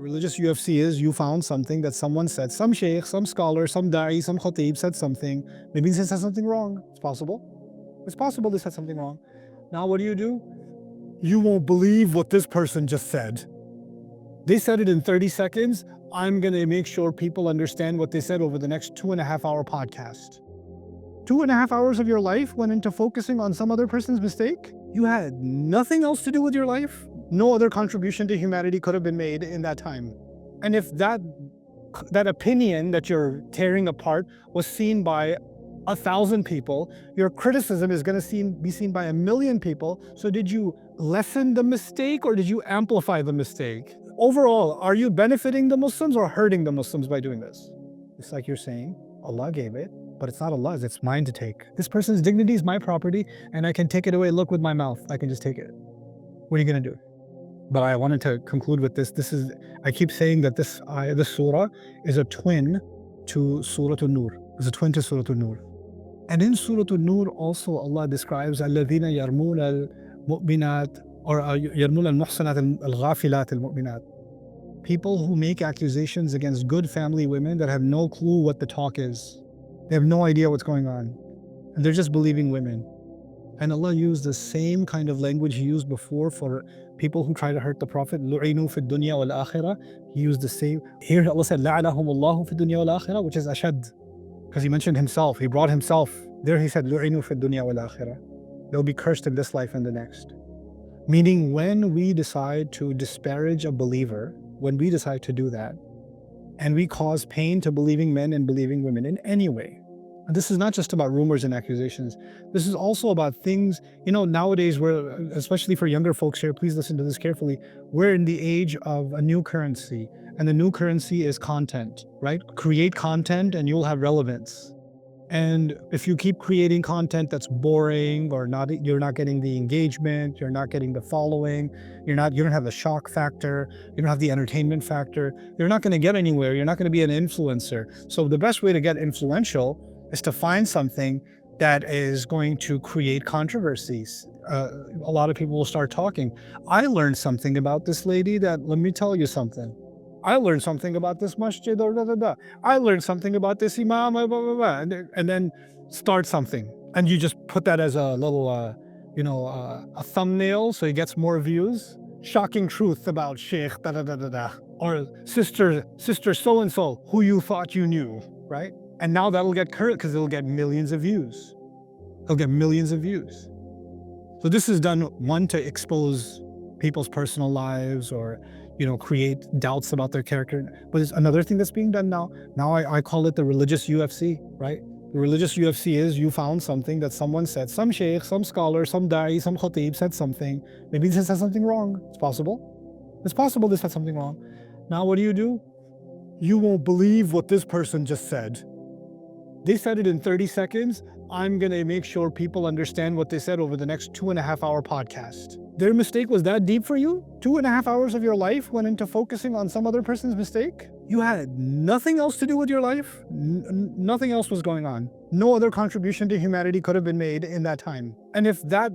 Religious UFC is you found something that someone said, some sheikh, some scholar, some da'i, some khatib said something. Maybe they said something wrong. It's possible. It's possible they said something wrong. Now what do? You won't believe what this person just said. They said it in 30 seconds. I'm going to make sure people understand what they said over the next 2.5-hour podcast. 2.5 hours of your life went into focusing on some other person's mistake? You had nothing else to do with your life? No other contribution to humanity could have been made in that time. And if that opinion that you're tearing apart was seen by 1,000 people, your criticism is going to be seen by 1,000,000 people. So did you lessen the mistake or did you amplify the mistake? Overall, are you benefiting the Muslims or hurting the Muslims by doing this? It's like you're saying, Allah gave it, but it's not Allah's, it's mine to take. This person's dignity is my property and I can take it away. Look, with my mouth, I can just take it. What are you going to do? But I wanted to conclude with this. I keep saying that this surah is a twin to Surah An-Nur. It's a twin to Surah An-Nur. And in Surah An-Nur also Allah describes الَّذِينَ يَرْمُونَ الْمُؤْمِنَاتِ or يَرْمُونَ الْمُحْصَنَاتِ الْغَافِلَاتِ الْمُؤْمِنَاتِ. People who make accusations against good family women that have no clue what the talk is. They have no idea what's going on. And they're just believing women. And Allah used the same kind of language He used before for people who try to hurt the Prophet. لُعِنُوا فِي الدُّنْيَا وَالْآخِرَةِ. He used the same. Here Allah said, لَعَنَهُمُ اللَّهُ فِي الدُّنْيَا وَالْآخِرَةِ, which is ashad. Because He mentioned Himself. He brought Himself. There He said, لُعِنُوا فِي الدُّنْيا وَالْآخِرَةِ. They'll be cursed in this life and the next. Meaning when we decide to disparage a believer, when we decide to do that, and we cause pain to believing men and believing women in any way, and this is not just about rumors and accusations. This is also about things, nowadays especially for younger folks here, please listen to this carefully. We're in the age of a new currency, and the new currency is content, right? Create content and you'll have relevance. And if you keep creating content that's boring or not, you're not getting the engagement, you're not getting the following, you don't have the shock factor, you don't have the entertainment factor, you're not going to get anywhere, you're not going to be an influencer. So the best way to get influential is to find something that is going to create controversies. A lot of people will start talking. I learned something about this lady that, let me tell you something. I learned something about this masjid, or da da da. I learned something about this imam, blah, blah, blah. And then start something. And you just put that as a little, a thumbnail so it gets more views. Shocking truth about Sheikh, da da da da da. Or sister so-and-so, who you thought you knew, right? And now that'll get current because it'll get millions of views. It'll get millions of views. So this is done, one, to expose people's personal lives or, create doubts about their character. But it's another thing that's being done now. Now I call it the religious UFC, right? The religious UFC is you found something that someone said, some sheikh, some scholar, some da'i, some khatib said something. Maybe they said something wrong. It's possible. It's possible they said something wrong. Now what do? You won't believe what this person just said. They said it in 30 seconds. I'm going to make sure people understand what they said over the next 2.5-hour podcast. Their mistake was that deep for you? 2.5 hours of your life went into focusing on some other person's mistake? You had nothing else to do with your life? Nothing else was going on. No other contribution to humanity could have been made in that time. And if that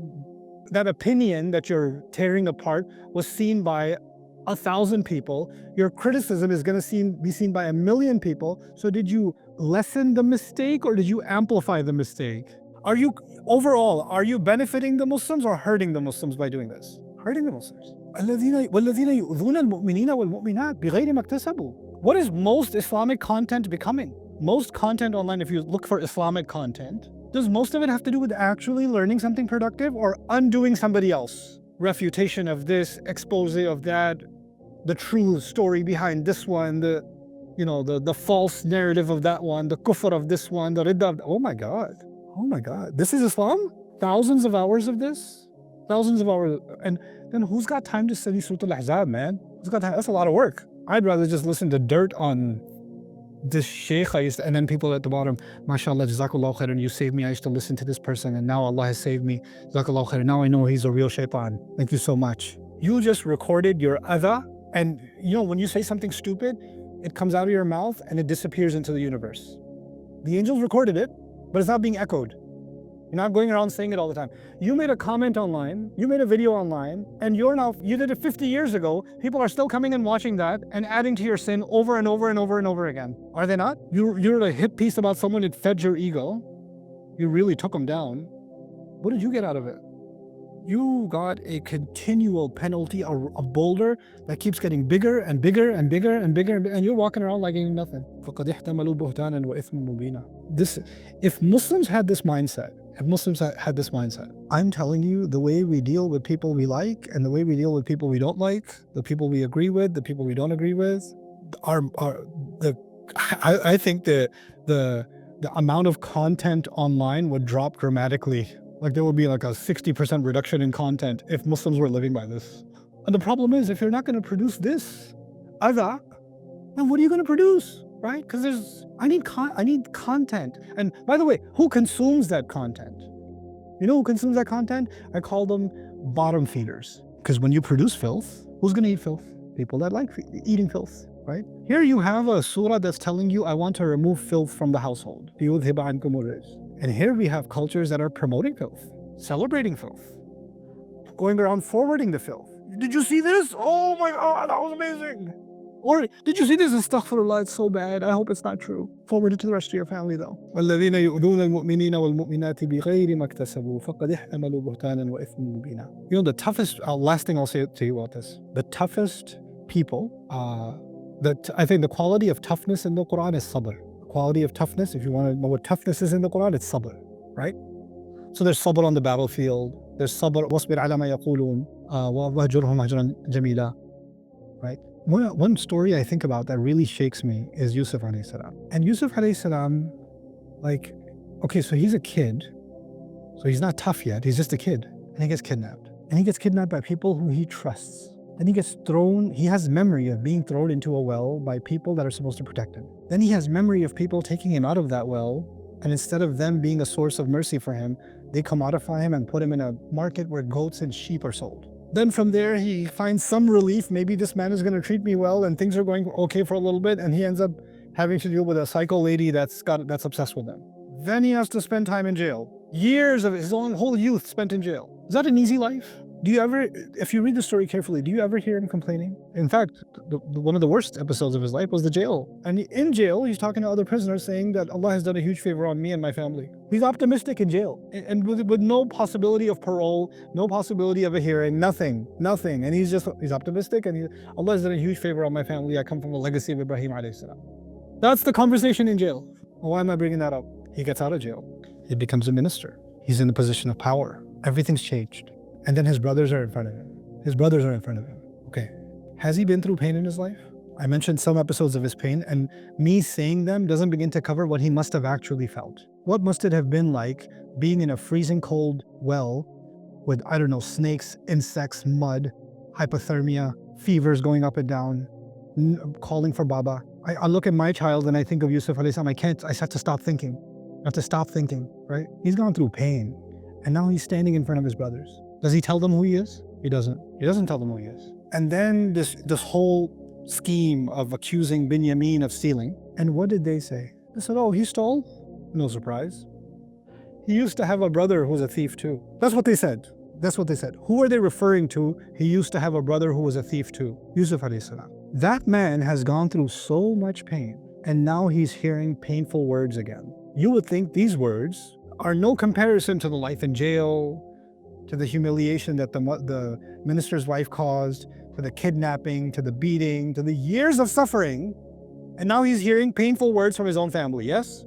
opinion that you're tearing apart was seen by 1,000 people, your criticism is going to be seen by 1,000,000 people. So did you lessen the mistake or did you amplify the mistake? Are you benefiting the Muslims or hurting the Muslims by doing this? Hurting the Muslims. وَالَّذِينَ يُؤْذُونَ الْمُؤْمِنِينَ وَالْمُؤْمِنَاتِ بِغَيْرِ مَا اكْتَسَبُوا. What is most Islamic content becoming? Most content online, if you look for Islamic content, does most of it have to do with actually learning something productive or undoing somebody else? Refutation of this, expose of that, the true story behind this one, the false narrative of that one, the kufr of this one, the ridda of, oh my God, this is Islam? Thousands of hours of this? Thousands of hours, and then who's got time to study Surah Al-Ahzab, man? Who's got time? That's a lot of work. I'd rather just listen to dirt on this sheikh, and then people at the bottom, mashallah, jazakallah khair, and you saved me, I used to listen to this person, and now Allah has saved me, jazakallah khair, now I know he's a real shaitan. Thank you so much. You just recorded your adha, and when you say something stupid, it comes out of your mouth and it disappears into the universe. The angels recorded it, but it's not being echoed. You're not going around saying it all the time. You made a comment online, you made a video online, and you did it 50 years ago. People are still coming and watching that and adding to your sin over and over and over and over again. Are they not? You're a hit piece about someone that fed your ego. You really took them down. What did you get out of it? You got a continual penalty, a boulder that keeps getting bigger and bigger and bigger and bigger, and you're walking around like ain't nothing. If Muslims had this mindset, I'm telling you, the way we deal with people we like and the way we deal with people we don't like, the people we agree with, the people we don't agree with, I think the amount of content online would drop dramatically. Like there would be like a 60% reduction in content if Muslims were living by this. And the problem is, if you're not going to produce this, then what are you going to produce, right? Because I need content. And by the way, who consumes that content? You know who consumes that content? I call them bottom feeders. Because when you produce filth, who's going to eat filth? People that like eating filth, right? Here you have a surah that's telling you, I want to remove filth from the household. And here we have cultures that are promoting filth, celebrating filth, going around forwarding the filth. Did you see this? Oh my God, that was amazing. Or did you see this? Astaghfirullah, it's so bad. I hope it's not true. Forward it to the rest of your family though. وَالَّذِينَ يُؤْذُونَ الْمُؤْمِنِينَ وَالْمُؤْمِنَاتِ بِغَيْرِ مَا اكْتَسَبُوا فَقَدِ احْتَمَلُوا بُهْتَانًا وَإِثْمًا مُبِينًا. You know, the toughest, last thing I'll say to you about this, the toughest people, I think the quality of toughness in the Qur'an is sabr. Quality of toughness, if you want to know what toughness is in the Qur'an, it's sabr, right? So there's sabr on the battlefield, there's sabr, وَاصْبِرْ عَلَى مَا يَقُولُونَ وَاهْجُرْهُمْ هَجْرًا جَمِيلًا, right? One story I think about that really shakes me is Yusuf alayhi salam. And Yusuf alayhi salam, like, okay, so he's a kid, so he's not tough yet, he's just a kid, and he gets kidnapped. And he gets kidnapped by people who he trusts. Then he has memory of being thrown into a well by people that are supposed to protect him. Then he has memory of people taking him out of that well, and instead of them being a source of mercy for him, they commodify him and put him in a market where goats and sheep are sold. Then from there, he finds some relief. Maybe this man is going to treat me well, and things are going okay for a little bit, and he ends up having to deal with a psycho lady that's obsessed with him. Then he has to spend time in jail. Years of his own whole youth spent in jail. Is that an easy life? Do you ever, if you read the story carefully, do you ever hear him complaining? In fact, one of the worst episodes of his life was the jail. And in jail, he's talking to other prisoners saying that Allah has done a huge favor on me and my family. He's optimistic in jail. And with no possibility of parole, no possibility of a hearing, nothing. And he's optimistic, and Allah has done a huge favor on my family. I come from the legacy of Ibrahim alayhi salam. That's the conversation in jail. Why am I bringing that up? He gets out of jail. He becomes a minister. He's in the position of power. Everything's changed. And then his brothers are in front of him. Okay. Has he been through pain in his life? I mentioned some episodes of his pain, and me saying them doesn't begin to cover what he must have actually felt. What must it have been like being in a freezing cold well with, I don't know, snakes, insects, mud, hypothermia, fevers going up and down, calling for Baba. I look at my child and I think of Yusuf alayhi salam. I have to stop thinking. I have to stop thinking, right? He's gone through pain, and now he's standing in front of his brothers. Does he tell them who he is? He doesn't. He doesn't tell them who he is. And then this whole scheme of accusing Binyamin of stealing. And what did they say? They said, oh, he stole? No surprise. He used to have a brother who was a thief too. That's what they said. Who are they referring to? He used to have a brother who was a thief too. Yusuf alayhi salam. That man has gone through so much pain, and now he's hearing painful words again. You would think these words are no comparison to the life in jail, to the humiliation that the minister's wife caused, to the kidnapping, to the beating, to the years of suffering. And now he's hearing painful words from his own family, yes?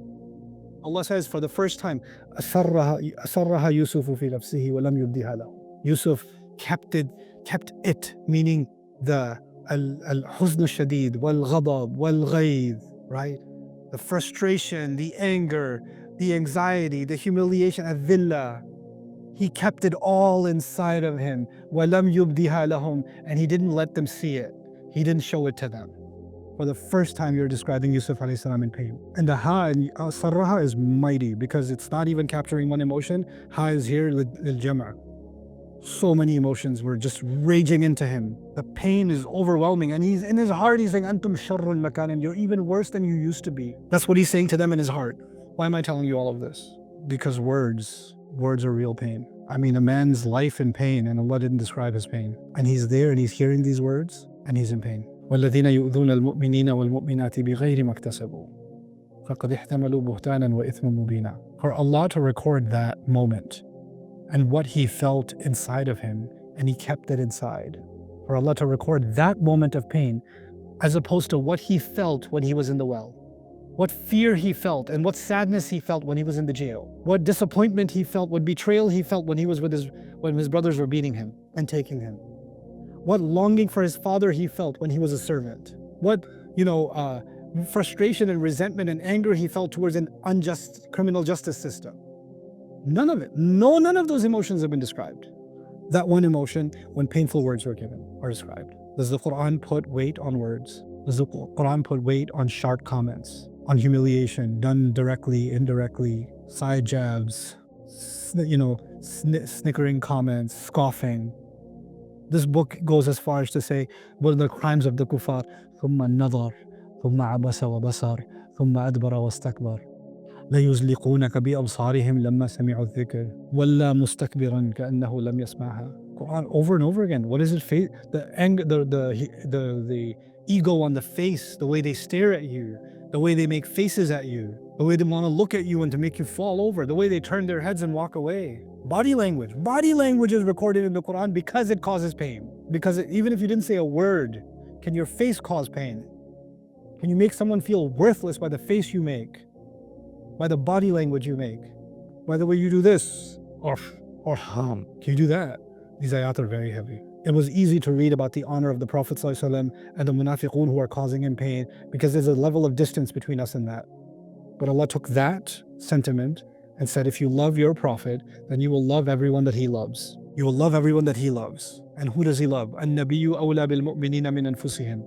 Allah says for the first time, أَسَرَّهَا يُوسُفُ فِي نَفْسِهِ وَلَمْ يُبْدِهَا لَهُ. Yusuf kept it, meaning the al-huzn al-shadid, wal-ghadab, wal-ghayth, right? The frustration, the anger, the anxiety, the humiliation, al-dhillah. He kept it all inside of him. وَلَمْ يُبْدِهَا لَهُمْ. And he didn't let them see it. He didn't show it to them. For the first time, you're describing Yusuf alayhi salam in pain. And the ha, sarraha, is mighty because it's not even capturing one emotion. Ha is here, lil-jama'. So many emotions were just raging into him. The pain is overwhelming. And he's in his heart, he's saying, Antum sharrul makan, and you're even worse than you used to be. That's what he's saying to them in his heart. Why am I telling you all of this? Because words words are real pain. I mean, a man's life in pain, and Allah didn't describe his pain. And he's there and he's hearing these words and he's in pain. وَالَّذِينَ يُؤْذُونَ الْمُؤْمِنِينَ وَالْمُؤْمِنَاتِ بِغَيْرِ مَا اكْتَسَبُوا فَقَدِ احْتَمَلُوا بُهْتَانًا وَإِثْمًا مُبِينًا. For Allah to record that moment and what he felt inside of him, and he kept it inside. For Allah to record that moment of pain as opposed to what he felt when he was in the well. What fear he felt and what sadness he felt when he was in the jail. What disappointment he felt, what betrayal he felt when he was when his brothers were beating him and taking him. What longing for his father he felt when he was a servant. What, frustration and resentment and anger he felt towards an unjust criminal justice system. None of it. None of those emotions have been described. That one emotion when painful words were given are described. Does the Qur'an put weight on words? Does the Qur'an put weight on sharp comments, on humiliation, done directly, indirectly, side jabs, snickering comments, scoffing? This book goes as far as to say, what are the crimes of the kuffar? ثُمَّ النَّظَرُ ثُمَّ عَبَسَ وَبَصَرَ ثُمَّ أَدْبَرَ وَاسْتَكْبَرَ لَيُزْلِقُونَكَ بِأَبْصَارِهِمْ لَمَّا سَمِعُوا الذِّكْرَ وَلَّا مُسْتَكْبِرًا كَأَنَّهُ لَمْ يَسْمَعْهَا. Quran over and over again. What is it? The anger, the ego on the face, the way they stare at you, the way they make faces at you, the way they want to look at you and to make you fall over, the way they turn their heads and walk away. Body language. Body language is recorded in the Quran because it causes pain. Because even if you didn't say a word, can your face cause pain? Can you make someone feel worthless by the face you make? By the body language you make? By the way you do this? Or Can you do that? These ayat are very heavy. It was easy to read about the honor of the Prophet ﷺ and the munafiqun who are causing him pain because there's a level of distance between us and that. But Allah took that sentiment and said, if you love your Prophet, then you will love everyone that he loves. You will love everyone that he loves. And who does he love? النَّبِيُّ أَوْلَى بِالْمُؤْمِنِينَ مِنْ أَنفُسِهِمْ.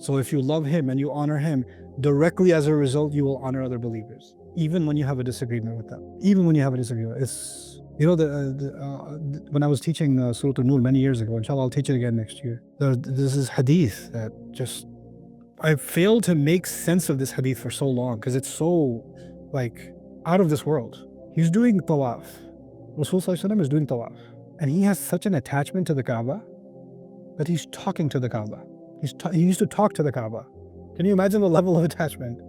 So if you love him and you honor him, directly as a result, you will honor other believers. Even when you have a disagreement with them. Even when you have a disagreement. It's, when I was teaching Surah An-Nur many years ago, inshallah I'll teach it again next year. There's this hadith that just, I failed to make sense of this hadith for so long because it's so out of this world. He's doing tawaf. Rasul is doing tawaf. And he has such an attachment to the Kaaba that he's talking to the Kaaba. He used to talk to the Kaaba. Can you imagine the level of attachment?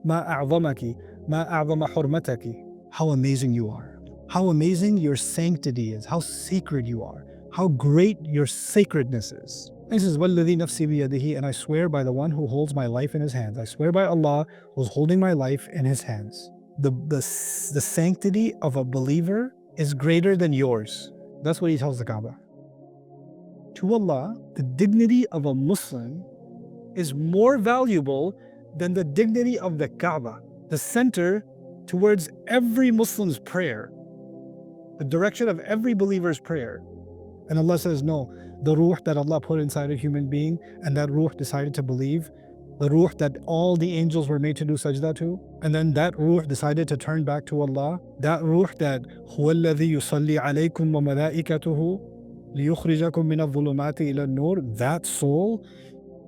Ma a'zamaki, ma a'zama hurmataki. How amazing you are. How amazing your sanctity is. How sacred you are. How great your sacredness is. And he says, وَالَّذِي نَفْسِي بِيَدِهِ, and I swear by the one who holds my life in his hands. I swear by Allah who's holding my life in his hands. The sanctity of a believer is greater than yours. That's what he tells the Kaaba. To Allah, the dignity of a Muslim is more valuable than the dignity of the Kaaba, the center towards every Muslim's prayer, the direction of every believer's prayer. And Allah says, no, the ruh that Allah put inside a human being and that ruh decided to believe, the ruh that all the angels were made to do sajda to, and then that ruh decided to turn back to Allah, that ruh that هُوَ الَّذِي يُصَلِّي عَلَيْكُمْ وَمَلَائِكَتُهُ لِيُخْرِجَكُم مِّنَ الظُّلُمَاتِ إِلَى النُّورِ, that soul,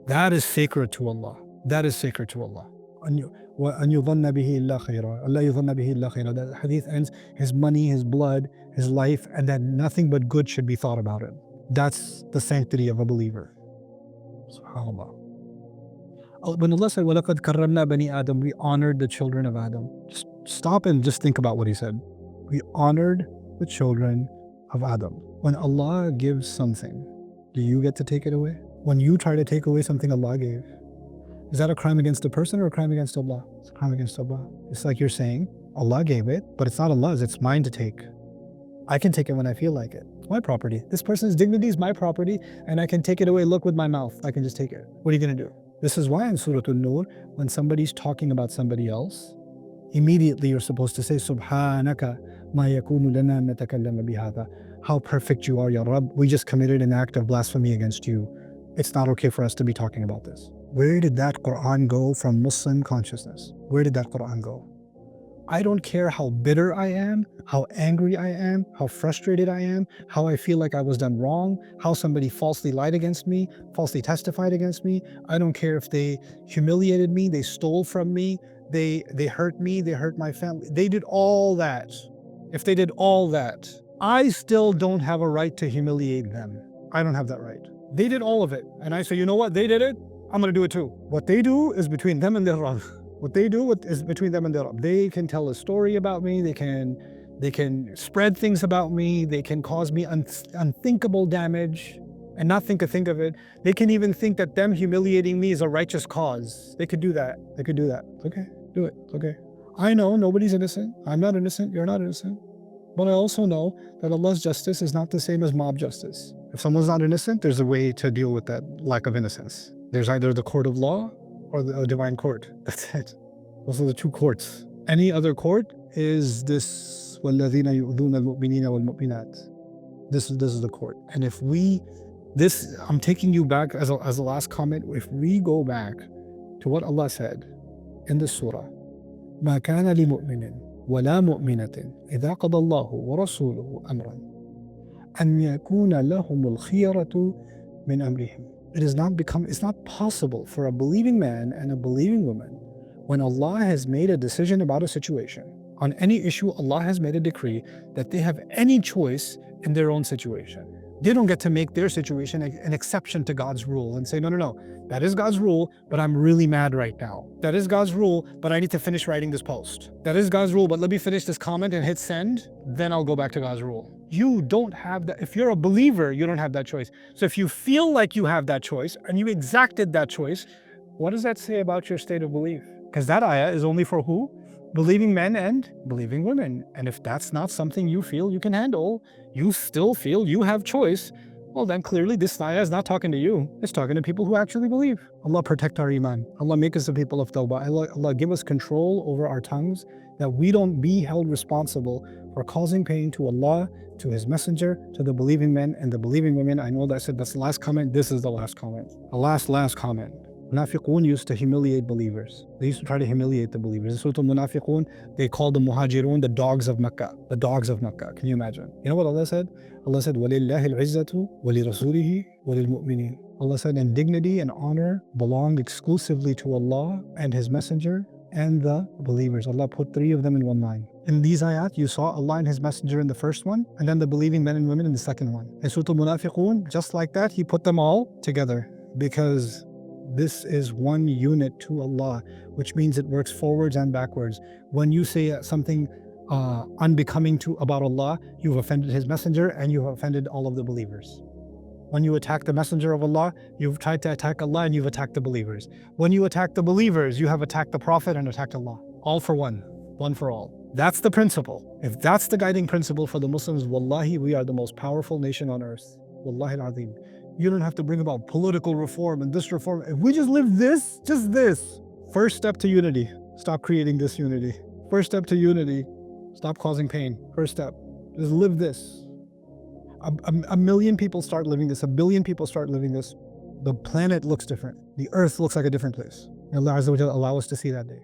that is sacred to Allah. That is sacred to Allah. أَنْ يُظَنَّ بِهِ إِلَّا خَيْرًا. أَلَّا يُظَنَّ بِهِ إِلَّا خَيْرًا. That hadith ends, his money, his blood, his life, and that nothing but good should be thought about it. That's the sanctity of a believer. SubhanAllah. When Allah said, وَلَقَدْ كَرَّمْنَا بَنِي آدَمَ, we honored the children of Adam. Just stop and just think about what he said. We honored the children of Adam. When Allah gives something, do you get to take it away? When you try to take away something Allah gave, is that a crime against a person or a crime against Allah? It's a crime against Allah. It's like you're saying, Allah gave it, but it's not Allah's, it's mine to take. I can take it when I feel like it. It's my property. This person's dignity is my property, and I can take it away. Look with my mouth. I can just take it. What are you going to do? This is why in Surah An-Nur, when somebody's talking about somebody else, immediately you're supposed to say, Subhanaka ma yakunu lana an natakallama bihadha. How perfect you are, Ya Rabb. We just committed an act of blasphemy against you. It's not okay for us to be talking about this. Where did that Qur'an go from Muslim consciousness? Where did that Qur'an go? I don't care how bitter I am, how angry I am, how frustrated I am, how I feel like I was done wrong, how somebody falsely lied against me, falsely testified against me. I don't care if they humiliated me, they stole from me, they hurt me, they hurt my family. They did all that. if they did all that, I still don't have a right to humiliate them. I don't have that right. They did all of it. And I say, you know what? They did it. I'm going to do it too. What they do is between them and their Rabb. What they do is between them and their Rabb. They can tell a story about me. They can spread things about me. They can cause me unthinkable damage and not think a thing of it. They can even think that them humiliating me is a righteous cause. They could do that. They could do that. It's okay. Do it. It's okay. I know nobody's innocent. I'm not innocent. You're not innocent. But I also know that Allah's justice is not the same as mob justice. If someone's not innocent, there's a way to deal with that lack of innocence. There's either the court of law or the divine court. That's it. Those are the two courts. Any other court is this وَالَّذِينَ يُؤْذُونَ الْمُؤْمِنِينَ وَالْمُؤْمِنَاتِ. This is the court. And if I'm taking you back as a last comment. If we go back to what Allah said in the surah, مَا كَانَ لِمُؤْمِنٍ وَلَا مُؤْمِنَةٍ إِذَا قَضَى اللَّهُ وَرَسُولُهُ أَمْرًا أَنْ يَكُونَ لَهُمُ الْخِيَرَةُ مِنْ أَمْرِهِمْ. It's not possible for a believing man and a believing woman, when Allah has made a decision about a situation, on any issue, Allah has made a decree that they have any choice in their own situation. They don't get to make their situation an exception to God's rule and say, no, that is God's rule, but I'm really mad right now. That is God's rule, but I need to finish writing this post. That is God's rule, but let me finish this comment and hit send, then I'll go back to God's rule. You don't have that. If you're a believer, you don't have that choice. So if you feel like you have that choice and you exacted that choice, what does that say about your state of belief? Because that ayah is only for who? Believing men and believing women. And if that's not something you feel you can handle, you still feel you have choice, well then clearly this ayah is not talking to you. It's talking to people who actually believe. Allah protect our iman. Allah make us the people of tawbah. Allah give us control over our tongues, that we don't be held responsible for causing pain to Allah, to His Messenger, to the believing men and the believing women. I know that I said that's the last comment. This is the last comment. The last comment. Munafiqun used to humiliate believers. They used to try to humiliate the believers. In Surah Al-Munafiqun, they called the Muhajirun the dogs of Makkah. The dogs of Makkah. Can you imagine? You know what Allah said? Allah said, وَلِلَّهِ الْعِزَّةُ وَلِرَسُولِهِ وَلِلْمُؤْمِنِينَ. Allah said, and dignity and honor belong exclusively to Allah and His Messenger and the believers. Allah put three of them in one line. In these ayat, you saw Allah and His Messenger in the first one, and then the believing men and women in the second one. In Surah Al-Munafiqun, just like that, He put them all together, because this is one unit to Allah, which means it works forwards and backwards. When you say something unbecoming about Allah, you've offended His Messenger and you've offended all of the believers. When you attack the Messenger of Allah, you've tried to attack Allah and you've attacked the believers. When you attack the believers, you have attacked the Prophet and attacked Allah. All for one for all. That's the principle. If that's the guiding principle for the Muslims, wallahi, we are the most powerful nation on earth. Wallahi al-azim. You don't have to bring about political reform and this reform. If we just live this, just this. First step to unity, stop creating disunity. First step to unity, stop causing pain. First step, just live this. A million people start living this, 1 billion people start living this. The planet looks different. The earth looks like a different place. Allah Azza wa Jalla allow us to see that day.